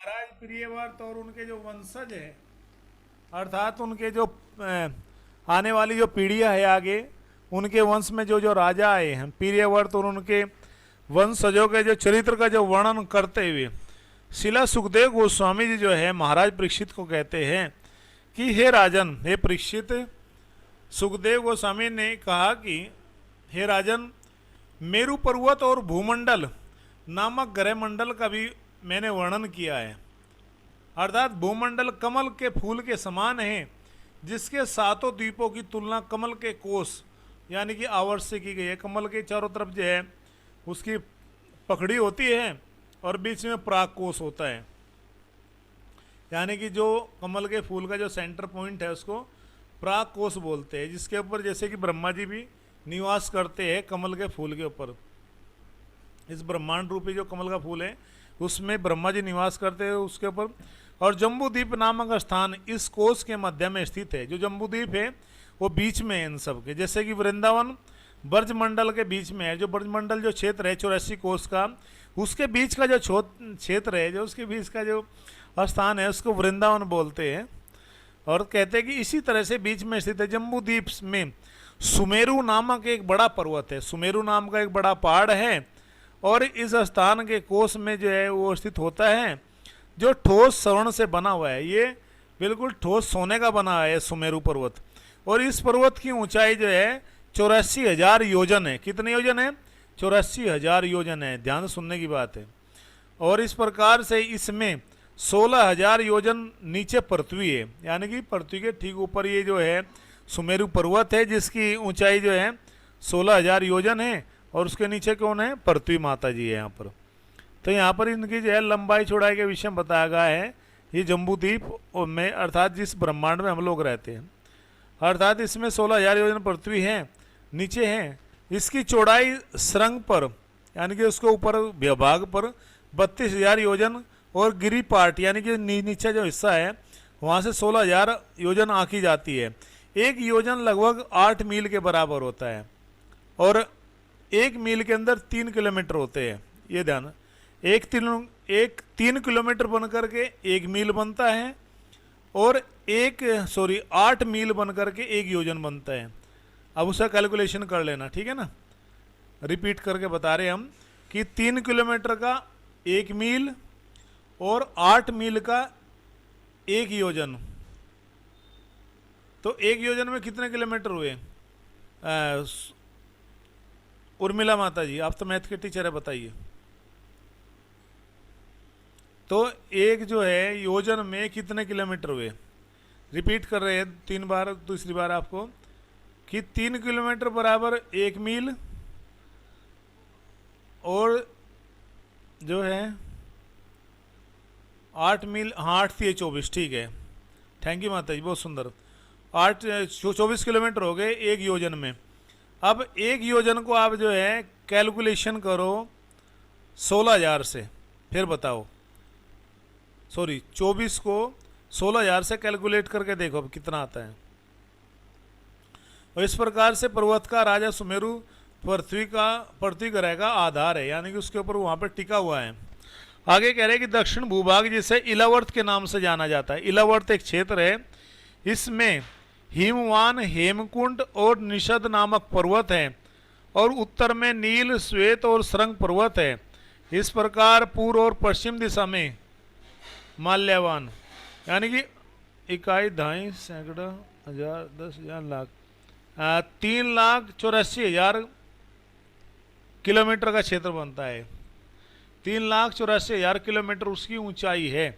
महाराज प्रियव्रत और उनके जो वंशज है, अर्थात उनके जो आने वाली जो पीढ़ियां है आगे, उनके वंश में जो जो राजा आए हैं, प्रियव्रत और उनके वंशजों के जो चरित्र का जो वर्णन करते हुए शिला सुखदेव गोस्वामी जी जो है महाराज परीक्षित को कहते हैं कि हे राजन, हे परीक्षित, सुखदेव गोस्वामी ने कहा कि हे राजन, मेरु पर्वत और भूमंडल नामक ग्रह मंडल का भी मैंने वर्णन किया है। अर्थात भूमंडल कमल के फूल के समान है, जिसके सातों द्वीपों की तुलना कमल के कोस यानी कि आवर्त से की गई है। कमल के चारों तरफ जो है उसकी पखड़ी होती है और बीच में पराग कोश होता है, यानी कि जो कमल के फूल का जो सेंटर पॉइंट है उसको पराग कोश बोलते हैं, जिसके ऊपर जैसे कि ब्रह्मा जी भी निवास करते हैं कमल के फूल के ऊपर। इस ब्रह्मांड रूपी जो कमल का फूल है उसमें ब्रह्मा जी निवास करते हैं उसके ऊपर। और जम्बूद्वीप नामक स्थान इस कोश के मध्य में स्थित है। जो जम्बूद्वीप है वो बीच में है इन सब के, जैसे कि वृंदावन ब्रजमंडल के बीच में है। जो ब्रजमंडल जो क्षेत्र है 84 कोश का, उसके बीच का जो क्षेत्र है, जो उसके बीच का जो स्थान है उसको वृंदावन बोलते हैं। और कहते हैं कि इसी तरह से बीच में स्थित है जम्बूद्वीप में सुमेरु नामक एक बड़ा पर्वत है। सुमेरु नाम का एक बड़ा पहाड़ है और इस स्थान के कोश में जो है वो स्थित होता है, जो ठोस स्वर्ण से बना हुआ है। ये बिल्कुल ठोस सोने का बना है सुमेरु पर्वत। और इस पर्वत की ऊंचाई जो है 84,000 योजन है। कितने योजन है? 84,000 योजन है। ध्यान सुनने की बात है। और इस प्रकार से इसमें 16,000 योजन नीचे पृथ्वी है, यानी कि पृथ्वी के ठीक ऊपर ये जो है सुमेरु पर्वत है, जिसकी ऊंचाई जो है 16,000 योजन है। और उसके नीचे कौन है? पृथ्वी माता जी है यहाँ पर। तो यहाँ पर इनकी जो है लंबाई चौड़ाई के विषय में बताया गया है। ये जम्बूद्वीप में, अर्थात जिस ब्रह्मांड में हम लोग रहते हैं, अर्थात इसमें 16,000 योजन पृथ्वी है, नीचे है। इसकी चौड़ाई श्रृंग पर यानी कि उसके ऊपर विभाग पर 32,000 योजन और गिरी पार्ट यानी कि नीचे जो हिस्सा है वहाँ से 16,000 योजन आंकी जाती है। एक योजन लगभग 8 मील के बराबर होता है और 1 मील के अंदर 3 किलोमीटर होते हैं। ये ध्यान, एक 3 किलोमीटर बन करके 1 मील बनता है और 8 मील बन करके 1 योजन बनता है। अब उसका कैलकुलेशन कर लेना, ठीक है ना। रिपीट करके बता रहे हम कि 3 किलोमीटर का 1 मील और 8 मील का 1 योजन, तो 1 योजन में कितने किलोमीटर हुए? उर्मिला माता जी, आप तो मैथ के टीचर है, बताइए। तो एक जो है योजन में कितने किलोमीटर हुए? रिपीट कर रहे हैं 3 बार, दूसरी बार आपको, कि 3 किलोमीटर बराबर 1 मील और जो है 8 मील, हाँ 8 थी 24, ठीक है। थैंक यू माता जी, बहुत सुंदर। 24 किलोमीटर हो गए 1 योजन में। अब 1 योजन को आप जो है कैलकुलेशन करो 16,000 से, फिर बताओ। सॉरी, 24 को 16,000 से कैलकुलेट करके देखो अब कितना आता है। और इस प्रकार से पर्वत का राजा सुमेरु पृथ्वी ग्रह का आधार है, यानी कि उसके ऊपर वहाँ पर टिका हुआ है। आगे कह रहे हैं कि दक्षिण भूभाग जिसे इलावर्त के नाम से जाना जाता है। इलावर्त एक क्षेत्र है, इसमें हिमवान, हेमकुंड और निषद नामक पर्वत हैं और उत्तर में नील, श्वेत और श्रृंग पर्वत है। इस प्रकार पूर्व और पश्चिम दिशा में माल्यवान यानी कि इकाई, दहाई, सैकड़ा, हजार, 10,000, लाख, 3,84,000 किलोमीटर का क्षेत्र बनता है। 3,84,000 किलोमीटर उसकी ऊंचाई है।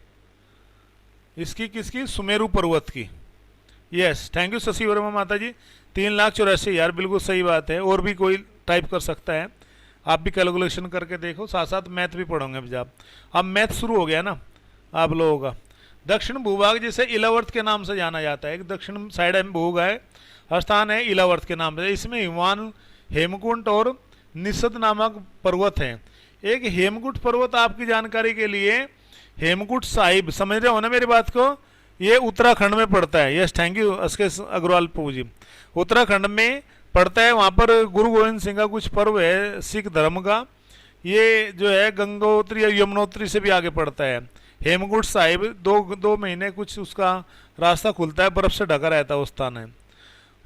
इसकी किसकी? सुमेरु पर्वत की। Yes, thank you Shashi Verma माता जी। 3,84,000 बिल्कुल सही बात है। और भी कोई टाइप कर सकता है, आप भी कैलकुलेशन करके देखो, साथ साथ मैथ भी पढ़ोगे अभी आप। अब मैथ शुरू हो गया ना आप लोगों का। दक्षिण भूभाग जिसे इलावर्त के नाम से जाना जाता है, एक दक्षिण साइड में भूभाग है, स्थान है इलावर्त के नाम से। इसमें हिमवान, हेमकुंड और निषद नामक पर्वत हैं। एक हेमकुंड पर्वत आपकी जानकारी के लिए, हेमकुंड साहिब, समझ रहे हो ना मेरी बात को, ये उत्तराखंड में पड़ता है। Yes, thank you SK Agarwal Prabhu ji, Uttarakhand में पड़ता है। वहाँ पर गुरु गोविंद सिंह का कुछ पर्व है सिख धर्म का, ये जो है गंगोत्री या यमुनोत्री से भी आगे पड़ता है। हेमकुंड साहिब 2 महीने कुछ उसका रास्ता खुलता है, बर्फ से ढका रहता है वो स्थान है,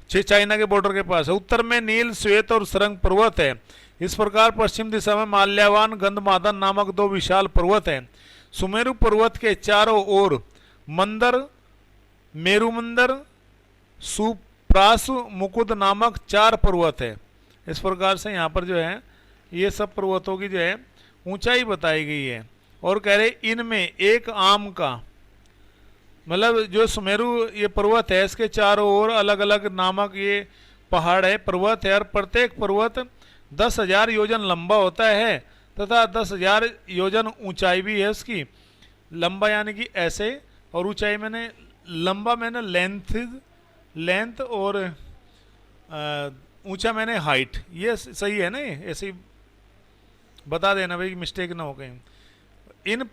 चाइना के बॉर्डर के पास है। उत्तर में नील, श्वेत और सरंग पर्वत है। इस प्रकार पश्चिम दिशा में माल्यावान, गंधमादन नामक 2 विशाल पर्वत हैं। सुमेरु पर्वत के चारों ओर मंदर, मेरु मंदर, सुप्रासु, मुकुद नामक 4 पर्वत है। इस प्रकार से यहाँ पर जो है ये सब पर्वतों की जो है ऊंचाई बताई गई है। और कह रहे इनमें एक आम का, मतलब जो सुमेरु ये पर्वत है इसके चारों ओर अलग अलग नामक ये पहाड़ है, पर्वत है, और प्रत्येक पर्वत 10,000 योजन लंबा होता है तथा 10,000 योजन ऊंचाई भी है उसकी। लंबा यानी कि ऐसे, और ऊंचाई मैंने लंबा मैंने लेंथ और ऊंचा मैंने हाइट। ये सही है ना, ये ऐसे ही बता देना भाई, मिस्टेक ना हो कहीं। इन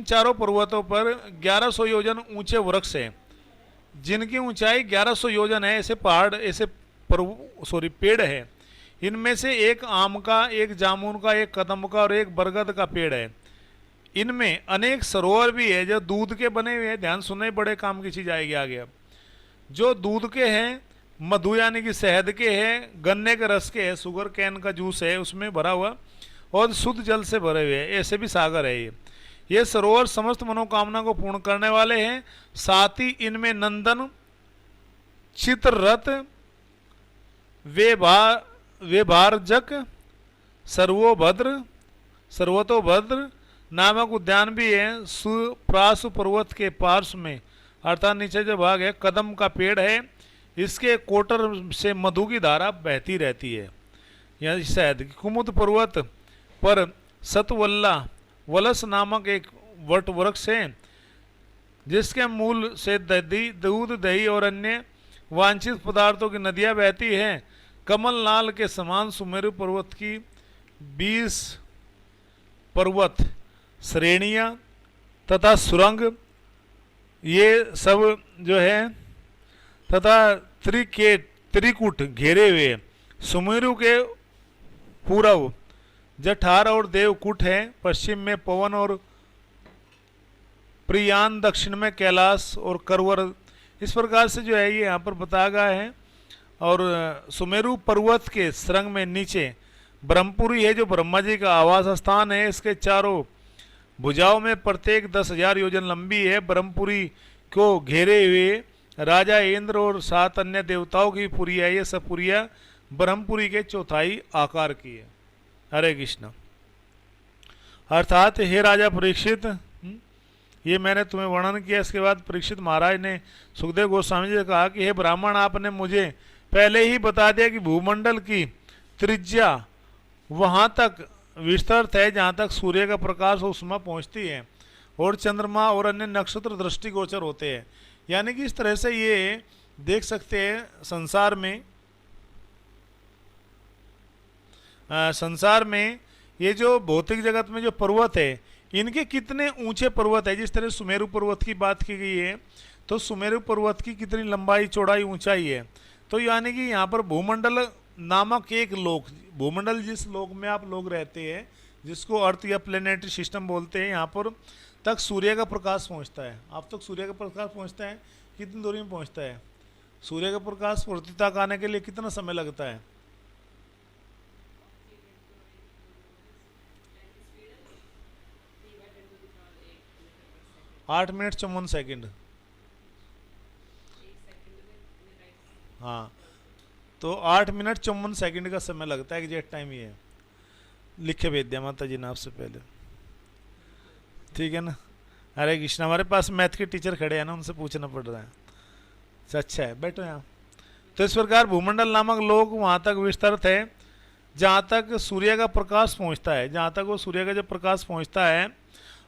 चारों पर्वतों पर 1100 योजन ऊंचे वृक्ष हैं जिनकी ऊंचाई 1100 योजन है। ऐसे पहाड़, ऐसे पेड़ है। इनमें से एक आम का, एक जामुन का, एक कदम का और एक बरगद का पेड़ है। इनमें अनेक सरोवर भी है जो दूध के बने हुए हैं। ध्यान सुने, बड़े काम की चीज आएगी आगे। अब जो दूध के हैं, मधु यानी कि शहद के हैं, गन्ने के रस के हैं, शुगर कैन का जूस है उसमें भरा हुआ, और शुद्ध जल से भरे हुए हैं। ऐसे भी सागर है ये सरोवर समस्त मनोकामना को पूर्ण करने वाले हैं। साथ ही इनमें नंदन, चित्ररथ, वेभारजक, सर्वतोभद्र नामक उद्यान भी है। सुप्रासु पर्वत के पार्श्व में, अर्थात नीचे जो भाग है, कदम का पेड़ है। इसके कोटर से मधु की धारा बहती रहती है। यह शहद। कुमुद पर्वत पर सतवल्ला वलस नामक एक वट वृक्ष है जिसके मूल से दूध, दही और अन्य वांछित पदार्थों की नदियां बहती हैं। कमल नाल के समान सुमेरु पर्वत की 20 पर्वत श्रेणियां तथा सुरंग ये सब जो है, तथा त्रिकुट घेरे हुए सुमेरु के पूर्व जठार और देवकूट है। पश्चिम में पवन और प्रियान, दक्षिण में कैलाश और करवर। इस प्रकार से जो है ये यहाँ पर बताया गया है। और सुमेरु पर्वत के श्रृंग में नीचे ब्रह्मपुरी है जो ब्रह्मा जी का आवास स्थान है। इसके चारों भुजाओं में प्रत्येक 10,000 योजन लंबी है। ब्रह्मपुरी को घेरे हुए राजा इंद्र और 7 अन्य देवताओं की पुरिया, ये सब पुरिया ब्रह्मपुरी के चौथाई आकार की है। हरे कृष्ण। अर्थात हे राजा परीक्षित, ये मैंने तुम्हें वर्णन किया। इसके बाद परीक्षित महाराज ने सुखदेव गोस्वामी जी से कहा कि हे ब्राह्मण, आपने मुझे पहले ही बता दिया कि भूमंडल की त्रिज्या वहाँ तक विस्तृत है जहाँ तक सूर्य का प्रकाश और उष्मा पहुँचती है और चंद्रमा और अन्य नक्षत्र दृष्टिगोचर होते हैं। यानी कि इस तरह से ये देख सकते हैं संसार में ये जो भौतिक जगत में जो पर्वत है, इनके कितने ऊंचे पर्वत है। जिस तरह सुमेरु पर्वत की बात की गई है, तो सुमेरु पर्वत की कितनी लंबाई, चौड़ाई, ऊंचाई है। तो यानी कि यहाँ पर भूमंडल नामक एक लोक, भूमंडल जिस लोक में आप लोग रहते हैं, जिसको अर्थ या प्लेनेटरी सिस्टम बोलते हैं, यहाँ पर तक सूर्य का प्रकाश पहुँचता है। आप तक सूर्य का प्रकाश पहुँचता है, कितनी दूरी में पहुँचता है? सूर्य का प्रकाश पृथ्वी तक आने के लिए कितना समय लगता है? आठ मिनट 54 सेकंड। हाँ, तो 8 मिनट 54 सेकंड का समय लगता है। एग्जैक्ट टाइम ये है, लिखे विद्या माता जी ने आपसे पहले, ठीक है ना। हरे कृष्ण। हमारे पास मैथ के टीचर खड़े हैं ना, उनसे पूछना पड़ रहा है। अच्छा है, बैठो यहाँ। तो इस प्रकार भूमंडल नामक लोक वहाँ तक विस्तृत है जहाँ तक सूर्य का प्रकाश पहुँचता है। जहाँ तक वो सूर्य का जब प्रकाश पहुँचता है,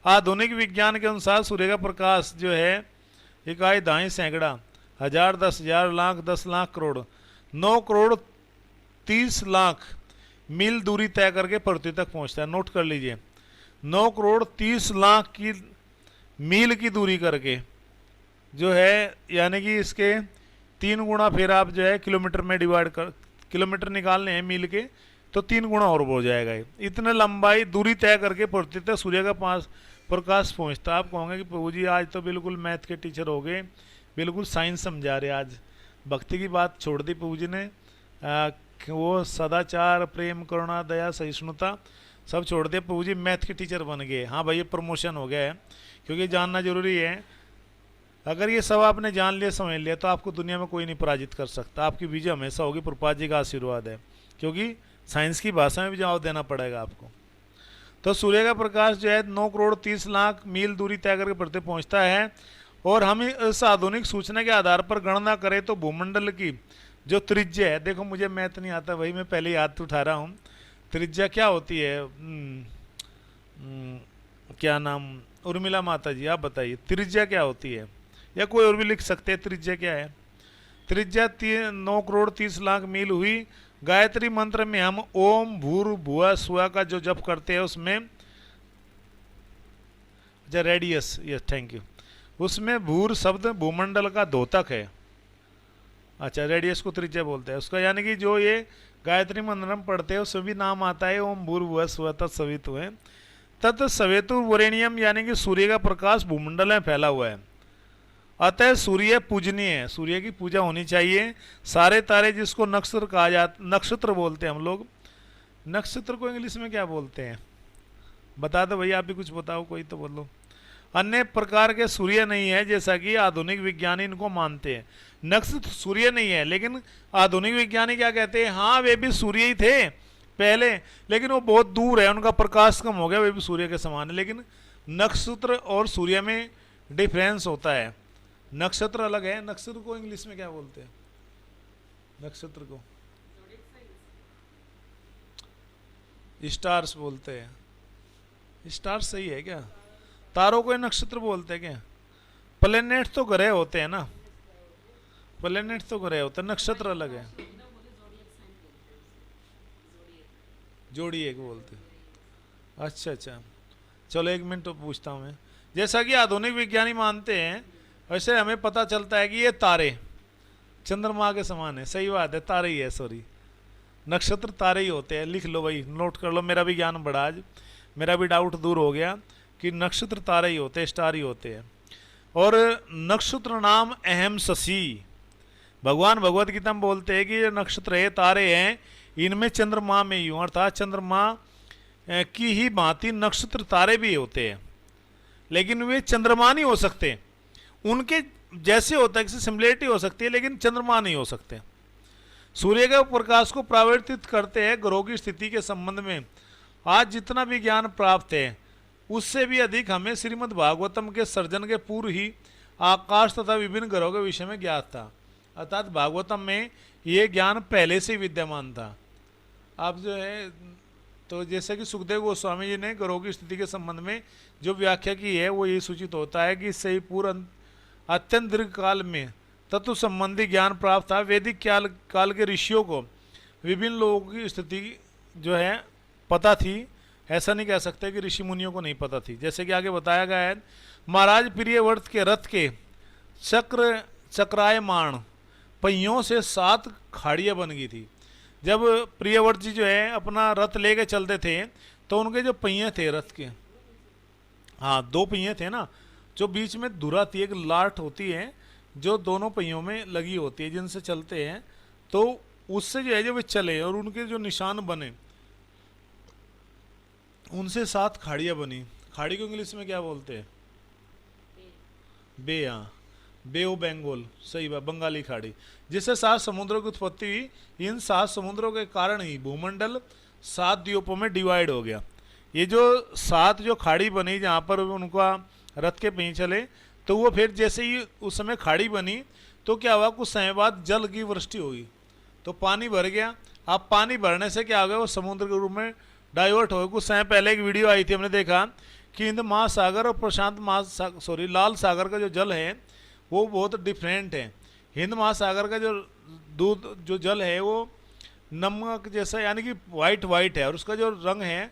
आधुनिक विज्ञान के अनुसार सूर्य का प्रकाश जो है इकाई, दहाई, सैकड़ा, 1000, 10,000, लाख, 10 लाख, करोड़, 9 करोड़ 30 लाख मील दूरी तय करके पृथ्वी तक पहुंचता है। नोट कर लीजिए, 9 करोड़ 30 लाख की मील की दूरी करके जो है, यानी कि इसके 3 गुना फिर आप जो है किलोमीटर में डिवाइड कर, किलोमीटर निकालने हैं मील के, तो 3 गुना और हो जाएगा। इतने लंबाई दूरी तय करके पृथ्वी तक सूर्य का प्रकाश पहुंचता। आप कहोगे कि प्रभु जी आज तो बिल्कुल मैथ के टीचर हो गए, बिल्कुल साइंस समझा रहे, आज भक्ति की बात छोड़ दी प्रभु जी ने। वो सदाचार, प्रेम, करुणा, दया, सहिष्णुता सब छोड़ दिया, प्रभु जी मैथ के टीचर बन गए। हाँ भाई, ये प्रमोशन हो गया है, क्योंकि जानना जरूरी है। अगर ये सब आपने जान लिया, समझ लिया, तो आपको दुनिया में कोई नहीं पराजित कर सकता। आपकी विजय हमेशा होगी, प्रभुपाद जी का आशीर्वाद है, क्योंकि साइंस की भाषा में भी जवाब देना पड़ेगा आपको। तो सूर्य का प्रकाश जो है 9 करोड़ 30 लाख मील दूरी तय करके पृथ्वी पहुंचता है। और हम इस आधुनिक सूचना के आधार पर गणना करें तो भूमंडल की जो त्रिज्या है, देखो मुझे मैथ नहीं आता भाई, मैं पहले याद उठा रहा हूँ। त्रिज्या क्या होती है? क्या नाम, उर्मिला माता जी आप बताइए, त्रिज्या क्या होती है? या कोई और भी लिख सकते हैं, त्रिज्या क्या है? त्रिज्या 9 करोड़ 30 लाख मील हुई। गायत्री मंत्र में हम ओम भूर भुआ स्वा का जो जप करते हैं उसमें, अच्छा रेडियस, यस थैंक यू, उसमें भूर शब्द भूमंडल का द्योतक है। अच्छा, रेडियस को त्रिज्या बोलते हैं उसका, यानी कि जो ये गायत्री मंत्र हम पढ़ते हैं उसमें भी नाम आता है ओम भूर भुआ स्वा तत्सवितु है। तत्सवितु वरेण्यम, यानी कि सूर्य का प्रकाश भूमंडल में फैला हुआ है, अतः सूर्य पूजनीय है, सूर्य की पूजा होनी चाहिए। सारे तारे जिसको नक्षत्र कहा जाता, नक्षत्र बोलते हैं हम लोग, नक्षत्र को इंग्लिश में क्या बोलते हैं बता दो भैया, आप भी कुछ बताओ, कोई तो बोलो। अन्य प्रकार के सूर्य नहीं है, जैसा कि आधुनिक विज्ञानी इनको मानते हैं। नक्षत्र सूर्य नहीं है, लेकिन आधुनिक विज्ञानी क्या कहते हैं, हाँ वे भी सूर्य ही थे पहले, लेकिन वो बहुत दूर है, उनका प्रकाश कम हो गया, वे भी सूर्य के समान है। लेकिन नक्षत्र और सूर्य में डिफरेंस होता है, नक्षत्र अलग है। नक्षत्र को इंग्लिश में क्या बोलते हैं? नक्षत्र को स्टार्स बोलते हैं। स्टार्स सही है क्या? तारों को नक्षत्र बोलते हैं क्या? प्लेनेट तो ग्रह होते हैं ना, प्लेनेट तो ग्रह होते हैं, नक्षत्र अलग है। जोड़ी एक बोलते हैं। अच्छा अच्छा, चलो 1 मिनट तो पूछता हूँ मैं। जैसा कि आधुनिक विज्ञानी मानते हैं, वैसे हमें पता चलता है कि ये तारे चंद्रमा के समान है। सही बात है, तारे ही है, सॉरी, नक्षत्र तारे ही होते हैं। लिख लो भाई, नोट कर लो, मेरा भी ज्ञान बढ़ा आज, मेरा भी डाउट दूर हो गया कि नक्षत्र तारे ही होते हैं, स्टार ही होते हैं। और नक्षत्र नाम अहम शशि, भगवान भगवत गीता में बोलते हैं कि ये नक्षत्र है, तारे हैं, इनमें चंद्रमा में यूं, अर्थात चंद्रमा की ही भांति नक्षत्र तारे भी होते हैं, लेकिन वे चंद्रमा नहीं हो सकते। उनके जैसे होता है, किसी सिमिलरिटी हो सकती है, लेकिन चंद्रमा नहीं हो सकते। सूर्य के प्रकाश को परावर्तित करते हैं ग्रहों की स्थिति के संबंध में आज जितना भी ज्ञान प्राप्त है, उससे भी अधिक हमें श्रीमद् भागवतम के सर्जन के पूर्व ही आकाश तथा विभिन्न ग्रहों के विषय में ज्ञात था। अर्थात भागवतम में ये ज्ञान पहले से विद्यमान था। आप जो है, तो जैसे कि सुखदेव गोस्वामी जी ने ग्रहों की स्थिति के संबंध में जो व्याख्या की है, वो ये सूचित होता है कि इससे ही पूर्ण अत्यंत दीर्घ काल में तत्व संबंधी ज्ञान प्राप्त था। वैदिक काल के ऋषियों को विभिन्न लोगों की स्थिति जो है पता थी, ऐसा नहीं कह सकते कि ऋषि मुनियों को नहीं पता थी। जैसे कि आगे बताया गया है, महाराज प्रियव्रत के रथ के चक्रायमान पहियों से 7 खाड़ियाँ बन गई थी। जब प्रियव्रत जी जो है अपना रथ लेके चलते थे, तो उनके जो पहिए थे रथ के, हाँ 2 पहिए थे ना, जो बीच में धुरा थी, एक लाट होती है जो दोनों पहियों में लगी होती है, जिनसे चलते हैं, तो उससे जो है जो वे चले और उनके जो निशान बने, उनसे 7 खाड़ियाँ बनी। खाड़ी को इंग्लिश में क्या बोलते हैं? बे, हाँ, बे ऑफ बंगाल, सही बात, बंगाली खाड़ी, जिससे 7 समुद्रों की उत्पत्ति हुई। इन 7 समुद्रों के कारण ही भूमंडल 7 द्वीपों में डिवाइड हो गया। ये जो 7 जो खाड़ी बनी जहाँ पर उनका रथ के पहिए चले, तो वो फिर जैसे ही उस समय खाड़ी बनी, तो क्या हुआ, कुछ समय बाद जल की वृष्टि हुई, तो पानी भर गया। अब पानी भरने से क्या हो गया, वो समुद्र के रूप में डाइवर्ट हो गया। कुछ समय पहले एक वीडियो आई थी, हमने देखा कि हिंद महासागर और प्रशांत महासागर, लाल सागर का जो जल है वो बहुत डिफरेंट है। हिंद महासागर का जो दूध जो जल है वो नमक जैसा, यानी कि वाइट है, और उसका जो रंग है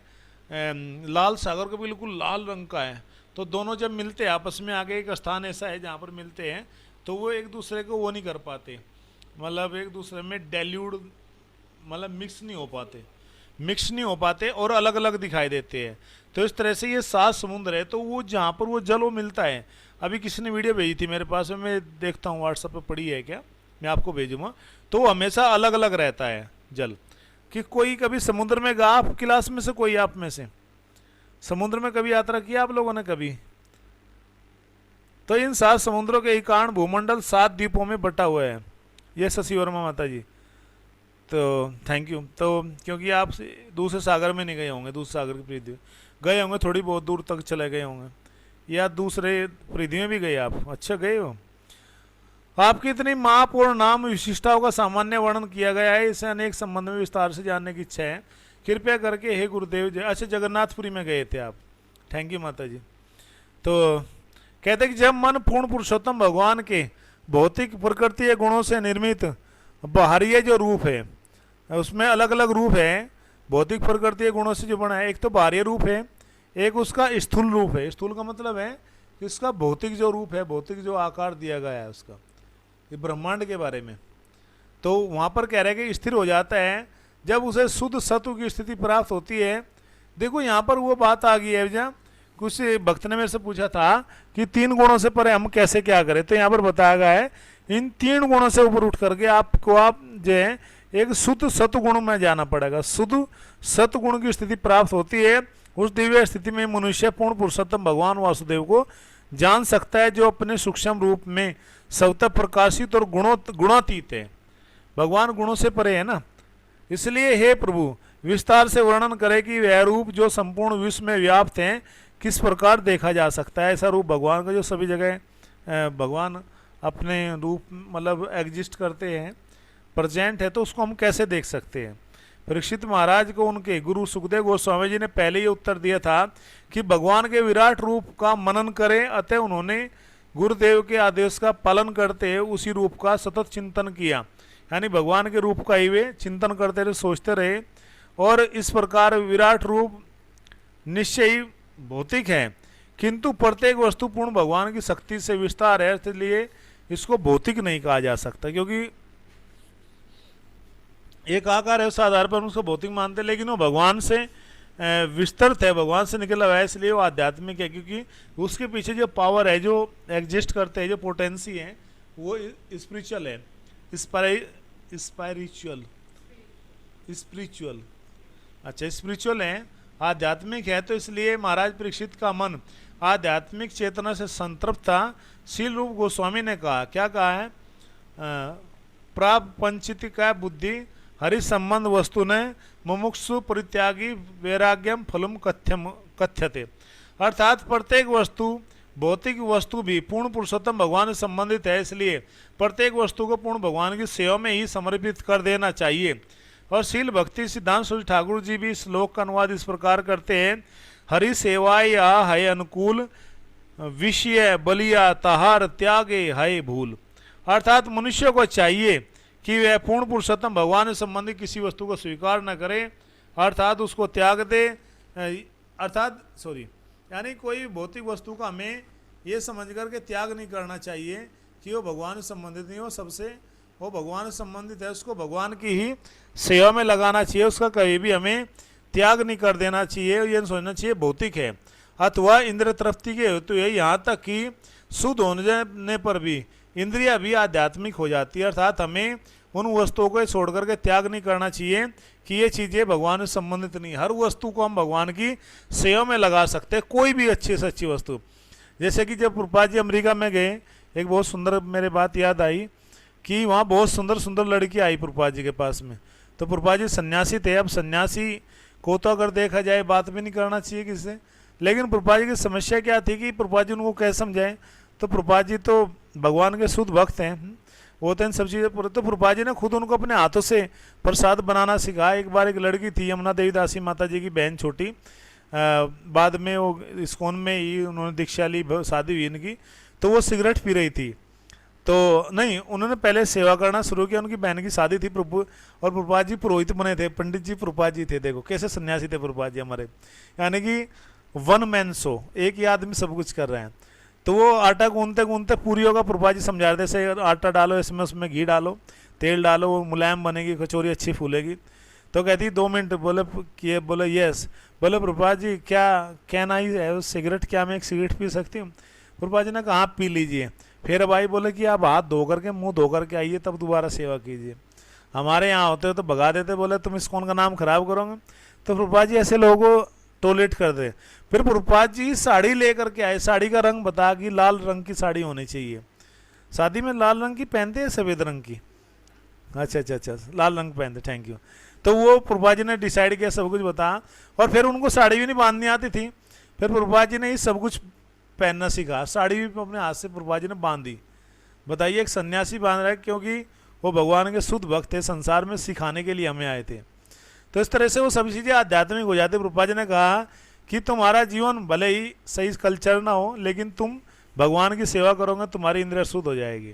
लाल सागर का बिल्कुल लाल रंग का है। तो दोनों जब मिलते हैं आपस में, आगे एक स्थान ऐसा है जहाँ पर मिलते हैं, तो वो एक दूसरे को वो नहीं कर पाते, मतलब एक दूसरे में डाइल्यूट, मतलब मिक्स नहीं हो पाते। मिक्स नहीं हो पाते और अलग अलग दिखाई देते हैं। तो इस तरह से ये 7 समुद्र है, तो वो जहाँ पर वो जल वो मिलता है। अभी किसी ने वीडियो भेजी थी मेरे पास में, मैं देखता हूँ व्हाट्सएप पे पड़ी है क्या, मैं आपको भेजूंगा। तो वो हमेशा अलग अलग रहता है जल, कि कोई कभी समुद्र में गया आप क्लास में से, कोई आप में से समुद्र में कभी यात्रा किया आप लोगों ने कभी? तो इन 7 समुद्रों के कारण भूमंडल 7 द्वीपों में बटा हुआ है। ये शशि वर्मा माता जी, तो थैंक यू। तो क्योंकि आप दूसरे सागर में नहीं गए होंगे, दूसरे सागर की पृथ्वी गए होंगे, थोड़ी बहुत दूर तक चले गए होंगे, या दूसरे पृथ्वी में भी गए आप? अच्छा गए हो। आपकी इतनी माप और नाम विशिष्टताओं का सामान्य वर्णन किया गया है, इसे अनेक संबंध में विस्तार से जानने की इच्छा है, कृपया करके हे गुरुदेव जी। अच्छा जगन्नाथपुरी में गए थे आप, थैंक यू माता जी। तो कहते कि जब मन पूर्ण पुरुषोत्तम भगवान के भौतिक प्रकृति गुणों से निर्मित बाहरी जो रूप है, उसमें अलग अलग रूप है, भौतिक प्रकृति गुणों से जो बना है, एक तो बाहरी रूप है, एक उसका स्थूल रूप है। स्थूल का मतलब है कि उसका भौतिक जो रूप है, भौतिक जो आकार दिया गया है उसका, ये ब्रह्मांड के बारे में। तो वहाँ पर कह रहे हैं कि स्थिर हो जाता है जब उसे शुद्ध सत्व की स्थिति प्राप्त होती है। देखो यहाँ पर वो बात आ गई है, जहाँ कुछ भक्त ने मेरे से पूछा था कि 3 गुणों से परे हम कैसे क्या करें, तो यहाँ पर बताया गया है इन 3 गुणों से ऊपर उठ करके आपको आप जो है एक शुद्ध सत्गुण में जाना पड़ेगा। शुद्ध सत्गुण की स्थिति प्राप्त होती है, उस दिव्य स्थिति में मनुष्य पूर्ण पुरुषोत्तम भगवान वासुदेव को जान सकता है, जो अपने सूक्ष्म रूप में स्वतः प्रकाशित और गुणातीत है। भगवान गुणों से परे है ना, इसलिए हे प्रभु विस्तार से वर्णन करें कि वह रूप जो संपूर्ण विश्व में व्याप्त है किस प्रकार देखा जा सकता है। ऐसा रूप भगवान का जो सभी जगह भगवान अपने रूप मतलब एग्जिस्ट करते हैं, प्रेजेंट है, तो उसको हम कैसे देख सकते हैं। परीक्षित महाराज को उनके गुरु सुखदेव गोस्वामी जी ने पहले ही उत्तर दिया था कि भगवान के विराट रूप का मनन करें, अतः उन्होंने गुरुदेव के आदेश का पालन करते हुए उसी रूप का सतत चिंतन किया, यानी भगवान के रूप का ही वे चिंतन करते रहे, सोचते रहे। और इस प्रकार विराट रूप निश्चय ही भौतिक है, किंतु प्रत्येक वस्तु पूर्ण भगवान की शक्ति से विस्तार है, इसलिए इसको भौतिक नहीं कहा जा सकता, क्योंकि एक आकार है उस आधार पर उसको भौतिक मानते हैं, लेकिन वो भगवान से विस्तृत है, भगवान से निकला हुआ है, इसलिए वो आध्यात्मिक है, क्योंकि उसके पीछे जो पावर है, जो एग्जिस्ट करते हैं, जो पोटेंसी है, वो स्पिरिचुअल है, स्पिरिचुअल अच्छा स्पिरिचुअल है, आध्यात्मिक है। तो इसलिए महाराज परीक्षित का मन आध्यात्मिक चेतना से संतृप्त था। शील रूप गोस्वामी ने कहा, क्या कहा है, प्रापंचित का बुद्धि हरि संबंध वस्तु ने मुमुक्षु परित्यागी वैराग्यम फलम कथ्यते, अर्थात प्रत्येक वस्तु भौतिक वस्तु भी पूर्ण पुरुषोत्तम भगवान से संबंधित है, इसलिए प्रत्येक वस्तु को पूर्ण भगवान की सेवा में ही समर्पित कर देना चाहिए। और शील भक्ति सिद्धांत सूर्य ठाकुर जी भी श्लोक का अनुवाद इस प्रकार करते हैं, हरि सेवाय है अनुकूल विषय बलिया तहार त्यागे है भूल, अर्थात मनुष्य को चाहिए कि वह पूर्ण पुरुषोत्तम भगवान से संबंधित किसी वस्तु को स्वीकार न करे, अर्थात उसको त्याग दे, यानी कोई भौतिक वस्तु का हमें ये समझ करके त्याग नहीं करना चाहिए कि वो भगवान से संबंधित नहीं हो, सबसे वो भगवान से संबंधित है, उसको भगवान की ही सेवा में लगाना चाहिए, उसका कभी भी हमें त्याग नहीं कर देना चाहिए, ये सोचना चाहिए भौतिक है अथवा इंद्र तृप्ति के हेतु है। यहाँ तक कि शुद्ध होने पर भी इंद्रिया भी आध्यात्मिक हो जाती है, अर्थात हमें उन वस्तुओं को छोड़ करके त्याग नहीं करना चाहिए कि ये चीज़ें भगवान से संबंधित नहीं। हर वस्तु को हम भगवान की सेवा में लगा सकते हैं, कोई भी अच्छी से अच्छी वस्तु। जैसे कि जब प्रभुपाद जी अमेरिका में गए, एक बहुत सुंदर मेरे बात याद आई कि वहाँ बहुत सुंदर सुंदर लड़की आई प्रभुपाद जी के पास में। तो प्रभुपाद जी सन्यासी थे, अब सन्यासी को तो अगर देखा जाए बात भी नहीं करना चाहिए किसी से, लेकिन प्रभुपाद जी की समस्या क्या थी कि प्रभुपाद जी उनको कैसे समझाएं। तो प्रभुपाद जी तो भगवान के शुद्ध भक्त हैं, वो तो इन सब चीज़ें पूरे। तो प्रभुपाद जी ने खुद उनको अपने हाथों से प्रसाद बनाना सिखाया। एक बार एक लड़की थी यमुना देवी दासी माता जी की बहन छोटी, बाद में वो इस्कॉन में ही उन्होंने दीक्षा ली, शादी हुई इनकी, तो वो सिगरेट पी रही थी। तो नहीं, उन्होंने पहले सेवा करना शुरू किया, उनकी बहन की शादी थी प्रभु, और प्रभुपाद जी पुरोहित बने थे, पंडित जी प्रभुपाद जी थे। देखो कैसे सन्यासी थे प्रभुपाद जी हमारे, यानी कि वन मैन शो, एक ही आदमी सब कुछ कर रहे हैं। तो वो आटा गूंदते गूंदते पूरियों का प्रभुपाद जी समझा रहे थे, ऐसे आटा डालो, इसमें उसमें घी डालो, तेल डालो, वो मुलायम बनेगी, कचौरी अच्छी फूलेगी। तो कहती 2 मिनट। बोले यस। बोले प्रभुपाद जी क्या कैन आई है सिगरेट, क्या मैं एक सिगरेट पी सकती हूँ? प्रभुपाद जी ने कहा आप पी लीजिए। फिर भाई बोले कि आप हाथ धो करके मुंह धो करके आइए तब दोबारा सेवा कीजिए। हमारे यहाँ होते तो भगा देते, बोले तुम इस्कॉन का नाम खराब करोगे। तो प्रभुपाद जी ऐसे लोगों को टॉयलेट कर दे। फिर प्रभुपाद जी साड़ी लेकर के आए, साड़ी का रंग बता कि लाल रंग की साड़ी होनी चाहिए। शादी में लाल रंग की पहनते हैं सफ़ेद रंग की? अच्छा अच्छा अच्छा, लाल रंग पहनते, थैंक यू। तो वो प्रभुपाद जी ने डिसाइड किया, सब कुछ बताया। और फिर उनको साड़ी भी नहीं बांधनी आती थी। फिर प्रभुपाद जी ने ये सब कुछ पहनना सीखा, साड़ी भी अपने हाथ से प्रभुपाद जी ने बांध दी। बताइए एक सन्यासी बांध रहा है क्योंकि वो भगवान के शुद्ध भक्त थे, संसार में सिखाने के लिए हमें आए थे। तो इस तरह से वो सभी चीज़ें आध्यात्मिक हो जाती। प्रभुपाद जी ने कहा कि तुम्हारा जीवन भले ही सही कल्चर ना हो, लेकिन तुम भगवान की सेवा करोगे, तुम्हारी इंद्रिय शुद्ध हो जाएगी।